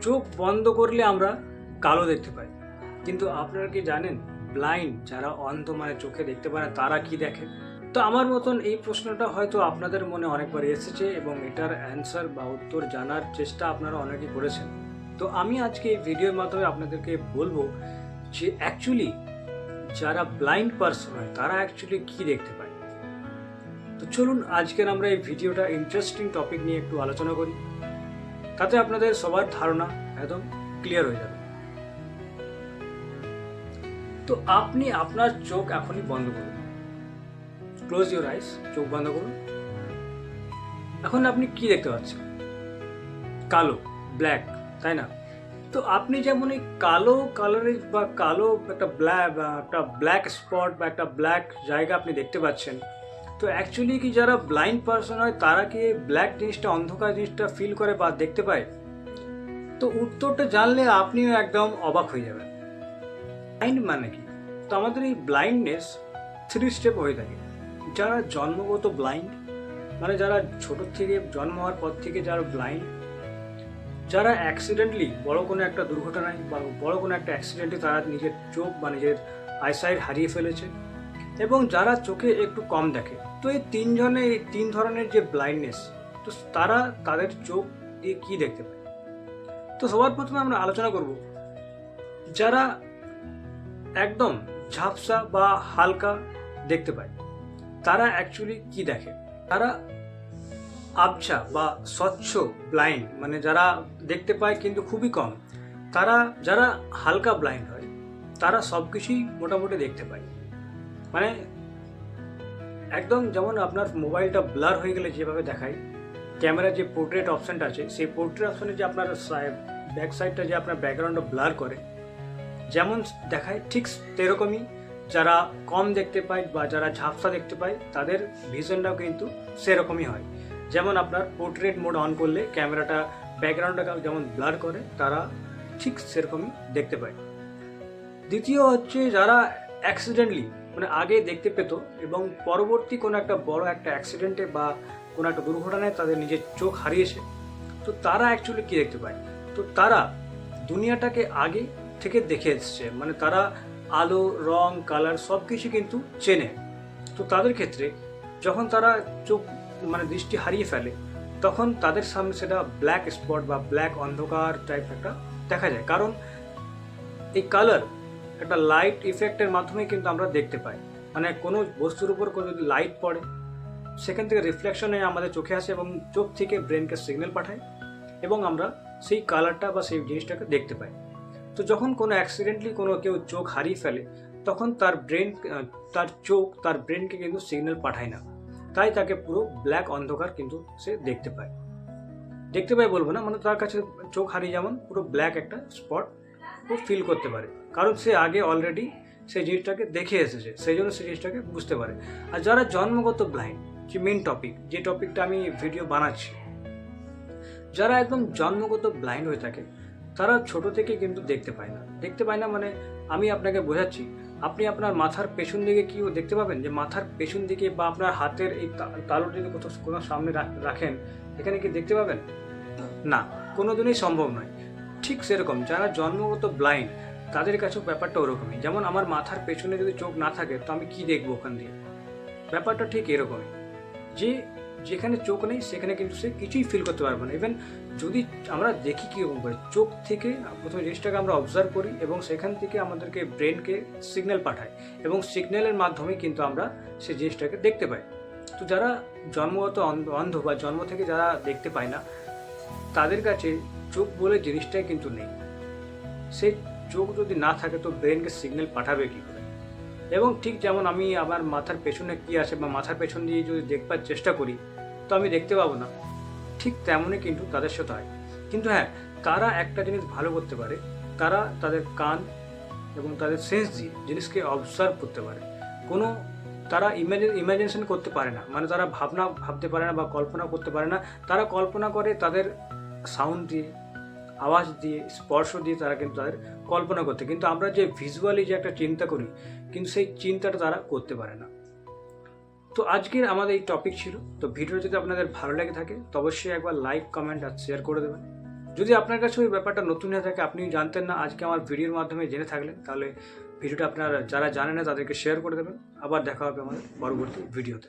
চোখ বন্ধ করলে আমরা কালো দেখতে পাই, কিন্তু আপনারা কি জানেন ব্লাইন্ড যারা অন্ধ মানে চোখে দেখতে পায় না তারা কি দেখে? তো আমার মতন এই প্রশ্নটা হয়তো আপনাদের মনে অনেকবার এসেছে এবং এটার অ্যান্সার বা উত্তর জানার চেষ্টা আপনারা অনেকেই করেছেন। তো আমি আজকে এই ভিডিওর মাধ্যমে আপনাদেরকে বলবো যে অ্যাকচুয়ালি যারা ব্লাইন্ড পার্সন হয় তারা অ্যাকচুয়ালি কি দেখতে পায়। তো চলুন আজকের আমরা এই ভিডিওটা ইন্টারেস্টিং টপিক নিয়ে একটু আলোচনা করি, তাতে আপনাদের সবার ধারণা একদম ক্লিয়ার হয়ে যাবে। তো আপনি আপনার চোখ এখনই বন্ধ করুন, ক্লোজ ইউর আইস, চোখ বন্ধ করুন। এখন আপনি কি দেখতে পাচ্ছেন? কালো, ব্ল্যাক, তাই না? তো আপনি যেমন এই কালো কালারের বা কালো একটা ব্ল্যাক স্পট বা একটা ব্ল্যাক জায়গা আপনি দেখতে পাচ্ছেন, তো অ্যাকচুয়ালি কি যারা ব্লাইন্ড পার্সন হয় তারা কি ব্ল্যাক জিনিসটা, অন্ধকার জিনিসটা ফিল করে বা দেখতে পায়? তো উত্তরটা জানলে আপনিও একদম অবাক হয়ে যাবেন। ব্লাইন্ড মানে কি? তো আমাদের এই ব্লাইন্ডনেস 3 স্টেপ হয়ে থাকে। যারা জন্মগত ব্লাইন্ড মানে যারা ছোট থেকে জন্ম হওয়ার পর থেকে যারা ব্লাইন্ড, যারা অ্যাক্সিডেন্টলি বড় কোনো একটা দুর্ঘটনায় বা বড় কোনো একটা অ্যাক্সিডেন্টে তারা নিজের চোখ বা নিজের আইসাইট হারিয়ে ফেলেছে, এবং যারা চোখে একটু কম দেখে। তো এই তিন ধরনের যে ব্লাইন্ডনেস, তো তারা তাদের চোখ দিয়ে কি দেখতে পায়। তো সবার প্রথমে আমরা আলোচনা করব যারা একদম ঝাপসা বা হালকা দেখতে পায় তারা অ্যাকচুয়ালি কি দেখে। তারা আবছা বা স্বচ্ছ ব্লাইন্ড মানে যারা দেখতে পায় কিন্তু খুবই কম, তারা যারা হালকা ব্লাইন্ড হয় তারা সব কিছুই মোটামুটি দেখতে পায়। মানে একদম যেমন আপনার মোবাইলটা ব্লার হয়ে গেলে যেভাবে দেখায়, ক্যামেরার যে পোর্ট্রেট অপশানটা আছে সেই পোর্ট্রেট অপশানে যে আপনার ব্যাক সাইডটা যে আপনার ব্যাকগ্রাউন্ডটা ব্লার করে যেমন দেখায়, ঠিক সেরকমই যারা কম দেখতে পায় বা যারা ঝাপসা দেখতে পায় তাদের ভিশনটাও কিন্তু সেরকমই হয়। যেমন আপনার পোর্ট্রেট মোড অন করলে ক্যামেরাটা ব্যাকগ্রাউন্ডটাকে যেমন ব্লার করে, তারা ঠিক সেরকমই দেখতে পায়। দ্বিতীয় হচ্ছে যারা অ্যাক্সিডেন্টলি মানে আগে দেখতে পেত এবং পরবর্তী কোনো একটা বড় একটা অ্যাক্সিডেন্টে বা কোনো একটা দুর্ঘটনায় তাদের নিজের চোখ হারিয়েছে, তো তারা অ্যাকচুয়ালি কী দেখতে পায়? তো তারা দুনিয়াটাকে আগে থেকে দেখে এসছে, মানে তারা আলো, রং, কালার সব কিছু কিন্তু চেনে। তো তাদের ক্ষেত্রে যখন তারা চোখ মানে দৃষ্টি হারিয়ে ফেলে তখন তাদের সামনে সেটা ব্ল্যাক স্পট বা ব্ল্যাক অন্ধকার টাইপ একটা দেখা যায়, কারণ এই কালার একটা লাইট ইফেক্টের মাধ্যমে কিন্তু আমরা দেখতে পাই। মানে কোনো বস্তুর উপর কোনো যদি লাইট পড়ে সেখান থেকে রিফ্লেকশনে আমাদের চোখে আসে এবং চোখ থেকে ব্রেনকে সিগন্যাল পাঠায় এবং আমরা সেই কালারটা বা সেই জিনিসটাকে দেখতে পাই। তো যখন কোনো অ্যাক্সিডেন্টলি কোনো কেউ চোখ হারিয়ে ফেলে তখন তার চোখ তার ব্রেনকে কিন্তু সিগন্যাল পাঠায় না, তাই তাকে পুরো ব্ল্যাক অন্ধকার কিন্তু সে দেখতে পায় বলবো না, মানে তার কাছে চোখ হারিয়ে যেমন পুরো ব্ল্যাক একটা স্পট ও ফিল করতে পারে, কারণ সে আগে অলরেডি সেই জিনিসটাকে দেখে এসেছে, সেই জন্য সেই জিনিসটাকে বুঝতে পারে। আর যারা জন্মগত ব্লাইন্ড, যে মেন টপিক, যে টপিকটা আমি ভিডিও বানাচ্ছি, যারা একদম জন্মগত ব্লাইন্ড হয়ে থাকে তারা ছোট থেকে কিন্তু দেখতে পায় না মানে আমি আপনাকে বোঝাচ্ছি, আপনি আপনার মাথার পেছন দিকে কি দেখতে পাবেন? যে মাথার পেছন দিকে বা আপনার হাতের এই তালুর যদি কোনো সামনে রাখেন, এখানে কি দেখতে পাবেন? না, কোনোদিনই সম্ভব নয়। ঠিক সেরকম যারা জন্মগত ব্লাইন্ড তাদের কাছেও ব্যাপারটা ওরকমই। যেমন আমার মাথার পেছনে যদি চোখ না থাকে তো আমি কি দেখবো ওখান দিয়ে? ব্যাপারটা ঠিক এরকমই, যে যেখানে চোখ নেই সেখানে কিন্তু সে কিছুই ফিল করতে পারবে না। ইভেন যদি আমরা দেখি কীরকম করে, চোখ থেকে প্রথমে জিনিসটাকে আমরা অবজার্ভ করি এবং সেখান থেকে আমাদেরকে ব্রেনকে সিগন্যাল পাঠায় এবং সিগন্যালের মাধ্যমে কিন্তু আমরা সেই জিনিসটাকে দেখতে পাই। তো যারা জন্মগত অন্ধ বা জন্ম থেকে যারা দেখতে পায় না তাদের কাছে চোখ বলে জিনিসটাই কিন্তু নেই। সেই চোখ যদি না থাকে তো ব্রেনকে সিগন্যাল পাঠাবে কী করে? এবং ঠিক যেমন আমি আমার মাথার পেছনে কী আছে বা মাথার পেছন দিয়ে যদি দেখবার চেষ্টা করি তো আমি দেখতে পাবো না, ঠিক তেমনই কিন্তু তাদের সাথে হয়। কিন্তু হ্যাঁ, তারা একটা জিনিস ভালো করতে পারে, তারা তাদের কান এবং তাদের সেন্স দিয়ে জিনিসকে অবজার্ভ করতে পারে। তারা ইমাজিনেশন করতে পারে না, মানে তারা ভাবতে পারে না বা কল্পনা করতে পারে না। তারা কল্পনা করে তাদের সাউন্ড দিয়ে, আওয়াজ দিয়ে, স্পর্শ দিয়ে তারা কিন্তু তাদের কল্পনা করতে, কিন্তু আমরা যে ভিজুয়ালি যে একটা চিন্তা করি কিন্তু সেই চিন্তাটা তারা করতে পারে না। তো আজকের আমাদের এই টপিক ছিল। তো ভিডিও যদি আপনাদের ভালো লেগে থাকে তো অবশ্যই একবার লাইক, কমেন্ট আর শেয়ার করে দেবেন। যদি আপনার কাছে ওই ব্যাপারটা নতুন হয়ে থাকে, আপনি জানতেন না, আজকে আমার ভিডিওর মাধ্যমে জেনে থাকলেন, তাহলে ভিডিওটা আপনারা যারা জানেন না তাদেরকে শেয়ার করে দেবেন। আবার দেখা হবে আমাদের পরবর্তী ভিডিওতে।